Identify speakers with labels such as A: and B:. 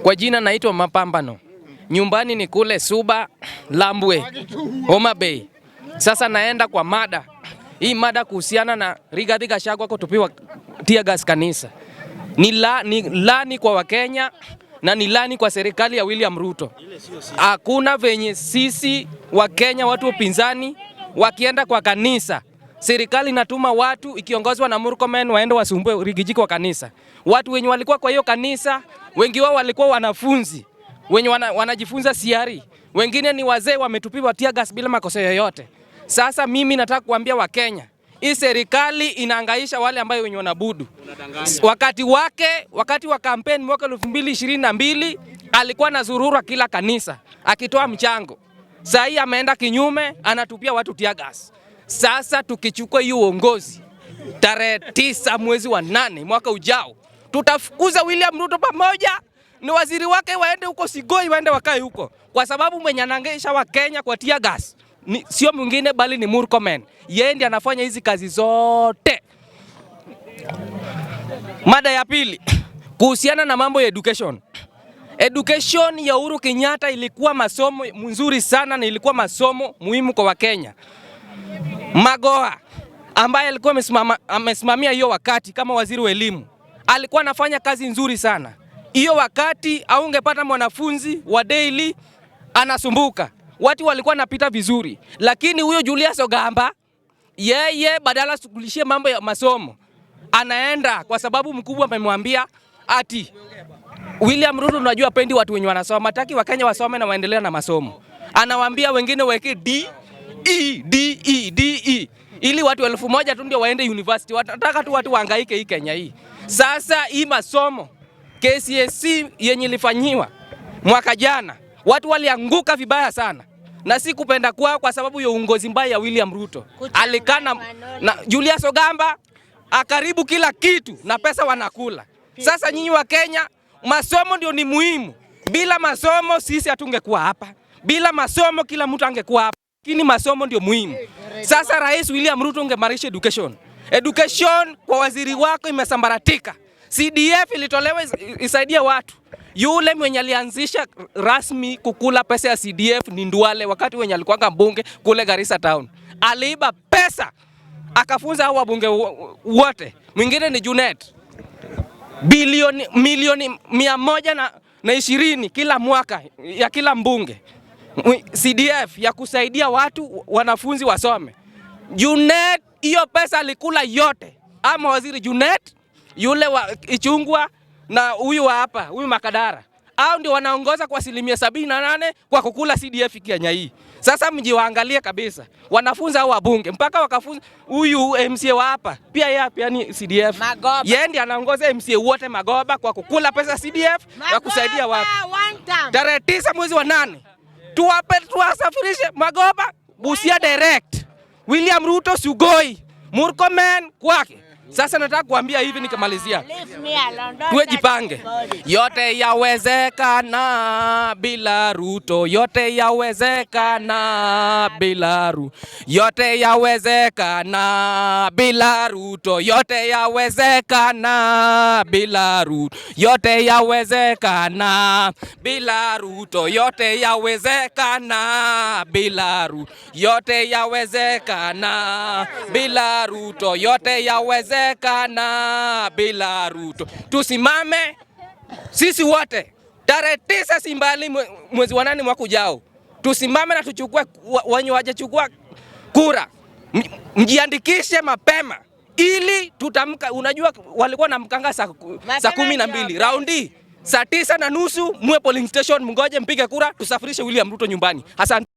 A: Kwa jina naitwa Mapambano. Nyumbani ni kule Suba, Lambwe, Homa Bay. Sasa naenda kwa mada. Hii mada kuhusiana na Rigathi Gachagua kutupiwa tear gas kanisa. Ni lani kwa Wakenya na ni lani kwa serikali ya William Ruto. Hakuna venye sisi Wakenya watu upinzani wakienda kwa kanisa, serikali inatuma watu ikiongozwa na Murkomen waende wasumbue Rigiji kwa kanisa. Watu wenye walikuwa kwa hiyo kanisa, wengi wao walikuwa wanafunzi wenye wanajifunza siari. Wengine ni wazee wametupiwa tear gas bila makosa yoyote. Sasa mimi nataka kuambia Wakenya, hii serikali inahangaisha wale ambao wenye wanabudu. Wakati wa kampeni mwaka 2022 alikuwa na zurura kila kanisa akitoa mchango. Sasa hii ameenda kinyume, anatupia watu tear gas. Sasa tukichukua hiyo uongozi tarehe 9 mwezi wa 8 mwaka ujao, tutafukuza William Ruto pamoja ni waziri wake waende huko Sigoi, waende wakae huko, kwa sababu mwenye anangaisha Wakenya kwa tear gas sio mwingine bali ni Murkomen. Yeye ndiye anafanya hizi kazi zote. Mada ya pili kuhusiana na mambo ya education. Education ya Uhuru Kenyatta ilikuwa masomo mzuri sana na ilikuwa masomo muhimu kwa Wakenya. Magoha ambaye alikuwa amesimamia hiyo wakati kama waziri wa elimu alikuwa anafanya kazi nzuri sana. Hiyo wakati aungepata mwanafunzi wa daily anasumbuka. Watu walikuwa napita vizuri. Lakini huyo Julius Ogamba yeye badala sukulishie mambo ya masomo anaenda kwa sababu mkubwa amemwambia ati William Ruto unajua pendi watu wenye wanasoma, hataki Wakenya wasome na waendelea na masomo. Anawaambia wengine weke D E ili watu 1000 tu ndio waende university. Wanataka tu watu wahangaike hii Kenya hii. Sasa hii masomo KCSE yenye ilifanywa mwaka jana, watu walianguka vibaya sana. Na si kupenda kwao kwa sababu ya uongozi mbaya ya William Ruto. Alikana na Julius Ogamba akaribu kila kitu na pesa wanakula. Sasa nyinyi wa Kenya, masomo ndio ni muhimu. Bila masomo sisi hatungekuwa hapa. Bila masomo kila mtu angekuwa hapa. Lakini masomo ndio muhimu. Sasa Rais William Ruto ungemarisha education. Education kwa waziri wako imesambaratika. CDF ilitolewa isaidia watu. Yule mwenye alianzisha rasmi kukula pesa ya CDF ni Nduale wakati wenye alikuwa mbunge kule Garissa Town. Aliiba pesa akafunza hao wabunge wote. Mwingine ni Junet. Milioni 120 kila mwaka ya kila mbunge. CDF ya kusaidia watu wanafunzi wasome. Junet hiyo pesa alikula yote. Ama waziri Junet, yule wa Ichungwa na huyu wa hapa, huyu Makadara. Hao ndio wanaongoza kwa 78% kwa kukula CDF Kenya hii. Sasa mjiwaangalie kabisa. Wanafunza hao wabunge mpaka wakafunza huyu MCA wa hapa. Pia yeye pia ni CDF. Yeye ndiye anaongoza MCA wote Magoba kwa kukula pesa CDF ya kusaidia watu. Tarehe 9 mwezi wa 8. Tuwasafirishe Magoba Busia direct. William Ruto Sugoi, Murkomen kwake. Sasa nataka kuambia hivi nikamalizia. Tuwe jipange. Yote yawezekana bila Ruto. Yote yawezekana bila Ruto. Yote yawezekana bila Ruto. Yote yawezekana bila Ruto. Yote yawezekana bila Ruto. Yote yawezekana bila Ruto. Yote yawezekana bila Ruto. Yote yawezekana bila Ruto. Tusimame sisi wote tarehe 9 simbali mwezi wa 8 mwaka ujao. Tusimame na tuchukue wenye wajachukua kura. Mjiandikishe mapema ili tutamka. Unajua walikuwa na mkanga saa 12 raundi saa 9:30 muwe polling station, mngoje mpige kura tusafirishe William Ruto nyumbani. Asante.